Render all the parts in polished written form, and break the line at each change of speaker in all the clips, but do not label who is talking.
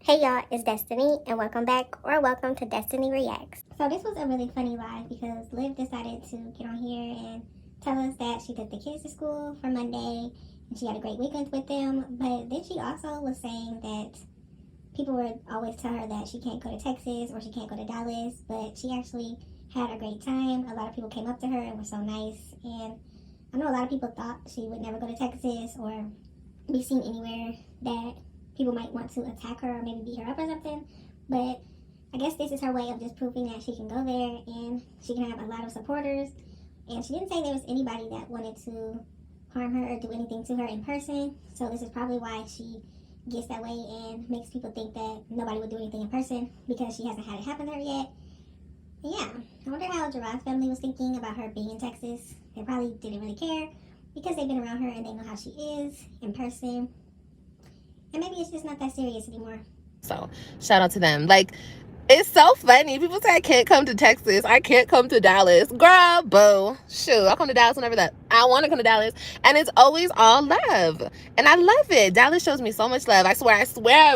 Hey y'all, it's Destiny, and welcome back, or welcome to Destiny Reacts. So this was a really funny live because Liv decided to get on here and tell us that she took the kids to school for Monday, and she had a great weekend with them, but then she also was saying that people would always tell her that she can't go to Texas or she can't go to Dallas, but she actually had a great time. A lot of people came up to her and were so nice, and I know a lot of people thought she would never go to Texas or be seen anywhere that people might want to attack her or maybe beat her up or something. But I guess this is her way of just proving that she can go there and she can have a lot of supporters. And she didn't say there was anybody that wanted to harm her or do anything to her in person. So this is probably why she gets that way and makes people think that nobody would do anything in person because she hasn't had it happen to her yet. And yeah, I wonder how Gerard's family was thinking about her being in Texas. They probably didn't really care because they've been around her and they know how she is in person. And maybe it's just not that serious anymore.
So shout out to them. Like, it's so funny. People say I can't come to Texas. I can't come to Dallas. Girl, boo. Shoot, I'll come to Dallas whenever that I want to come to Dallas. And it's always all love. And I love it. Dallas shows me so much love. I swear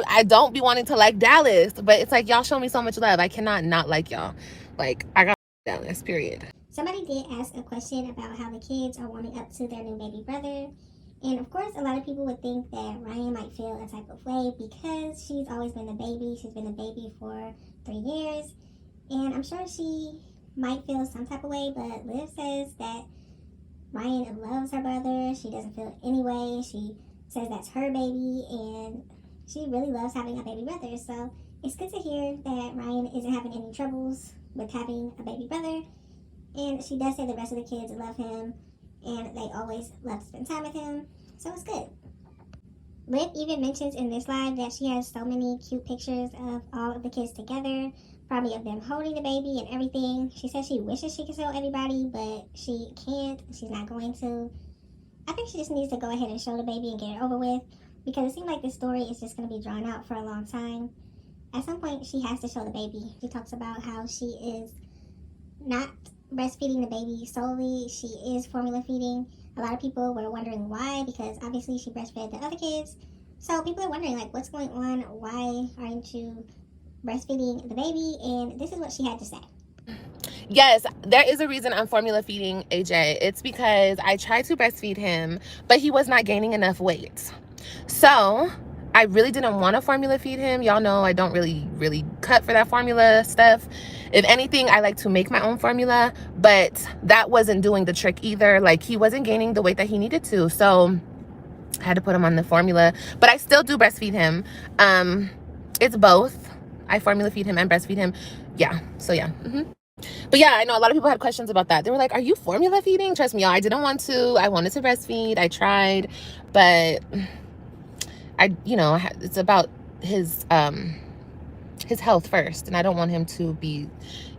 I don't be wanting to like Dallas. But it's like y'all show me so much love. I cannot not like y'all. Like, I got Dallas, period.
Somebody did ask a question about how the kids are warming up to their new baby brother. And of course, a lot of people would think that Ryan might feel a type of way because she's always been the baby. She's been the baby for 3 years. And I'm sure she might feel some type of way, but Liv says that Ryan loves her brother. She doesn't feel it anyway. She says that's her baby, and she really loves having a baby brother. So it's good to hear that Ryan isn't having any troubles with having a baby brother. And she does say the rest of the kids love him and they always love to spend time with him, so it's good. Liv even mentions in this live that she has so many cute pictures of all of the kids together, probably of them holding the baby and everything. She says she wishes she could show everybody, but she can't. She's not going to. I think she just needs to go ahead and show the baby and get it over with, because it seems like this story is just going to be drawn out for a long time. At some point, she has to show the baby. She talks about how she is not breastfeeding the baby solely. She is formula feeding. A lot of people were wondering why, because obviously she breastfed the other kids. So people are wondering, like, what's going on? Why aren't you breastfeeding the baby? And this is what she had to say.
Yes, there is a reason I'm formula feeding AJ. It's because I tried to breastfeed him, but he was not gaining enough weight. So I really didn't want to formula feed him. Y'all know I don't really cut for that formula stuff. If anything, I like to make my own formula, but that wasn't doing the trick either. Like, he wasn't gaining the weight that he needed to. So I had to put him on the formula, but I still do breastfeed him. It's both. I formula feed him and breastfeed him. Yeah. So yeah. But yeah, I know a lot of people had questions about that. They were like, are you formula feeding? Trust me, y'all, I didn't want to. I wanted to breastfeed. I tried, but it's about his health first, and I don't want him to be,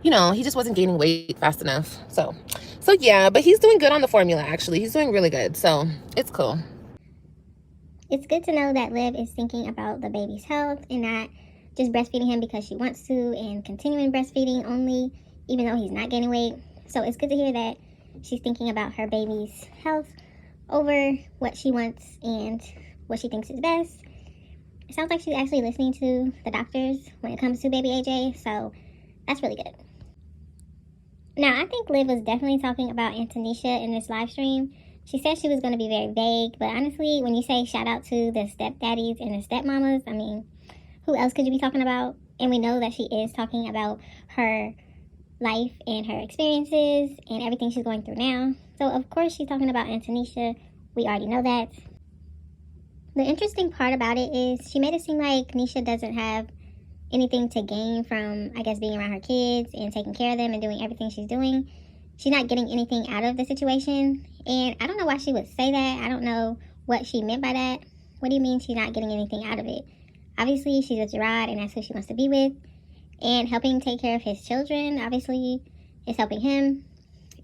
he just wasn't gaining weight fast enough. So yeah, but he's doing good on the formula. Actually, he's doing really good, so it's cool.
It's good to know that Liv is thinking about the baby's health and not just breastfeeding him because she wants to, and continuing breastfeeding only even though he's not gaining weight. So it's good to hear that she's thinking about her baby's health over what she wants and what she thinks is best. It sounds like she's actually listening to the doctors when it comes to baby AJ, so that's really good. Now, I think Liv was definitely talking about Antonisha in this live stream. She said she was going to be very vague, but honestly, when you say shout out to the stepdaddies and the stepmamas, I mean, who else could you be talking about? And we know that she is talking about her life and her experiences and everything she's going through now. So, of course, she's talking about Antonisha. We already know that. The interesting part about it is she made it seem like Nisha doesn't have anything to gain from, I guess, being around her kids and taking care of them and doing everything she's doing. She's not getting anything out of the situation. And I don't know why she would say that. I don't know what she meant by that. What do you mean she's not getting anything out of it? Obviously, she's with Gerard and that's who she wants to be with. And helping take care of his children, obviously, is helping him.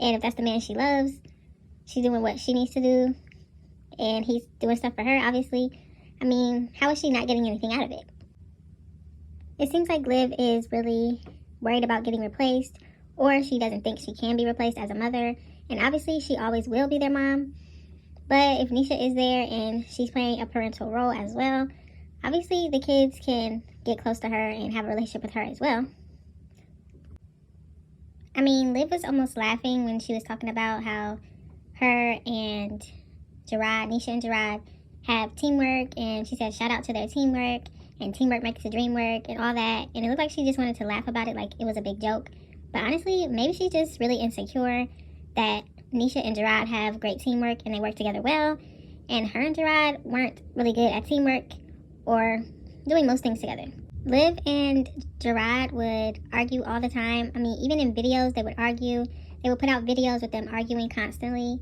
And if that's the man she loves, she's doing what she needs to do. And he's doing stuff for her, obviously. I mean, how is she not getting anything out of it? It seems like Liv is really worried about getting replaced, or she doesn't think she can be replaced as a mother. And obviously, she always will be their mom. But if Nisha is there and she's playing a parental role as well, obviously the kids can get close to her and have a relationship with her as well. I mean, Liv was almost laughing when she was talking about how her and Gerard, Nisha and Gerard, have teamwork, and she said shout out to their teamwork, and teamwork makes the dream work, and all that. And it looked like she just wanted to laugh about it like it was a big joke. But honestly, maybe she's just really insecure that Nisha and Gerard have great teamwork and they work together well, and her and Gerard weren't really good at teamwork or doing most things together. Liv and Gerard would argue all the time. I mean, even in videos, they would argue. They would put out videos with them arguing constantly.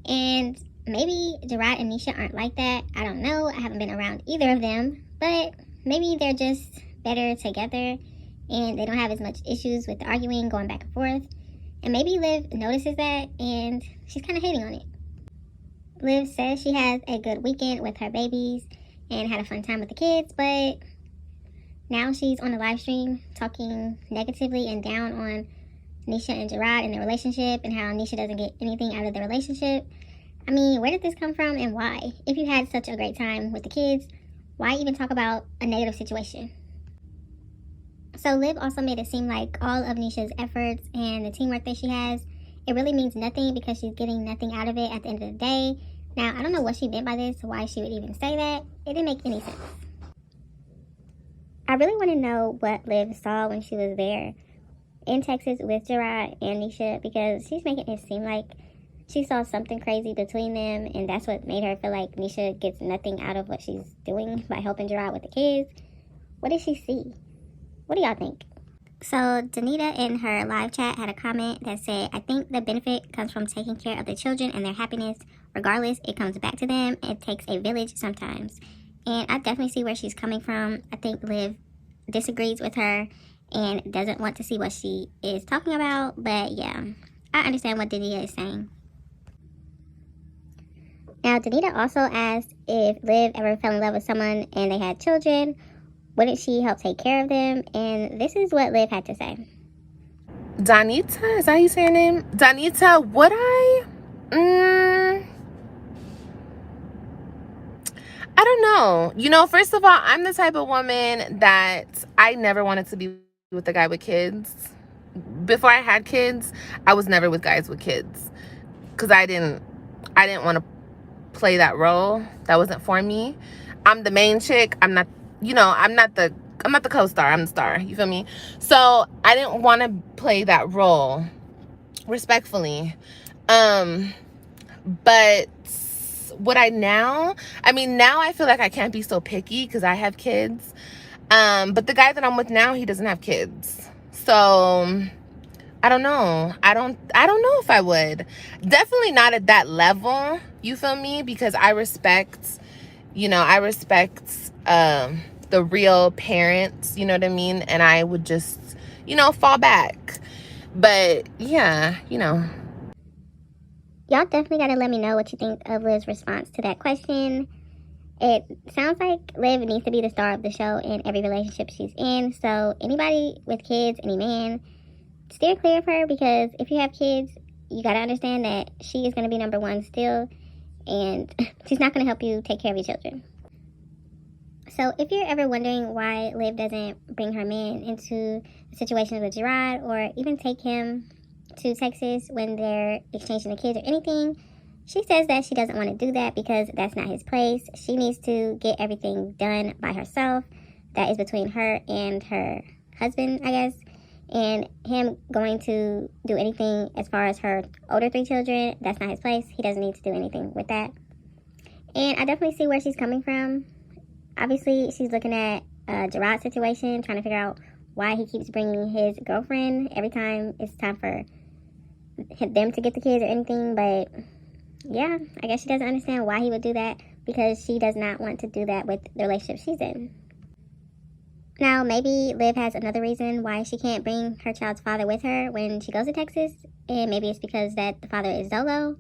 And maybe Gerard and Nisha aren't like that. I don't know. I haven't been around either of them. But maybe they're just better together and they don't have as much issues with the arguing, going back and forth. And maybe Liv notices that and she's kind of hating on it. Liv says she has a good weekend with her babies and had a fun time with the kids, but now she's on the live stream talking negatively and down on Nisha and Gerard and their relationship and how Nisha doesn't get anything out of the relationship. I mean, where did this come from and why? If you had such a great time with the kids, why even talk about a negative situation? So Liv also made it seem like all of Nisha's efforts and the teamwork that she has, it really means nothing because she's getting nothing out of it at the end of the day. Now, I don't know what she meant by this, why she would even say that. It didn't make any sense. I really want to know what Liv saw when she was there in Texas with Gerard and Nisha, because she's making it seem like she saw something crazy between them, and that's what made her feel like Nisha gets nothing out of what she's doing by helping Gerard with the kids. What did she see? What do y'all think? So Danita in her live chat had a comment that said, I think the benefit comes from taking care of the children and their happiness. Regardless, it comes back to them. It takes a village sometimes. And I definitely see where she's coming from. I think Liv disagrees with her and doesn't want to see what she is talking about. But yeah, I understand what Danita is saying. Now, Danita also asked if Liv ever fell in love with someone and they had children. Wouldn't she help take care of them? And this is what Liv had to say.
Donita, is that how you say her name? Donita, would I? I don't know. You know, first of all, I'm the type of woman that I never wanted to be with a guy with kids. Before I had kids, I was never with guys with kids because I didn't want to play that role. That wasn't for me. I'm the main chick. I'm not the co-star. I'm the star. You feel me? So I didn't want to play that role, respectfully. But would I now? I mean, now I feel like I can't be so picky because I have kids. But the guy that I'm with now, he doesn't have kids. So I don't know. I don't know if I would. Definitely not at that level. You feel me? Because I respect the real parents, you know what I mean? And I would just, fall back. But yeah, Y'all
definitely gotta let me know what you think of Liv's response to that question. It sounds like Liv needs to be the star of the show in every relationship she's in. So anybody with kids, any man, steer clear of her, because if you have kids, you gotta understand that she is gonna be number one still, and she's not gonna help you take care of your children. So if you're ever wondering why Liv doesn't bring her man into situations with Gerard or even take him to Texas when they're exchanging the kids or anything, she says that she doesn't want to do that because that's not his place. She needs to get everything done by herself. That is between her and her husband, I guess. And him going to do anything as far as her older 3 children, that's not his place. He doesn't need to do anything with that. And I definitely see where she's coming from. Obviously, she's looking at Gerard's situation, trying to figure out why he keeps bringing his girlfriend every time it's time for them to get the kids or anything. But yeah, I guess she doesn't understand why he would do that, because she does not want to do that with the relationship she's in. Now, maybe Liv has another reason why she can't bring her child's father with her when she goes to Texas, and maybe it's because that the father is Zolo.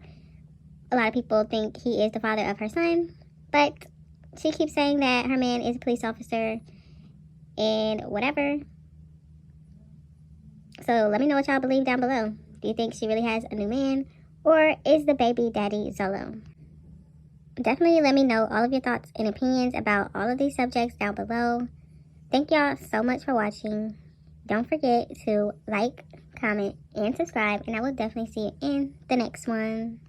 A lot of people think he is the father of her son, but she keeps saying that her man is a police officer and whatever. So let me know what y'all believe down below. Do you think she really has a new man, or is the baby daddy Zolo? Definitely let me know all of your thoughts and opinions about all of these subjects down below. Thank y'all so much for watching. Don't forget to like, comment, and subscribe, and I will definitely see you in the next one.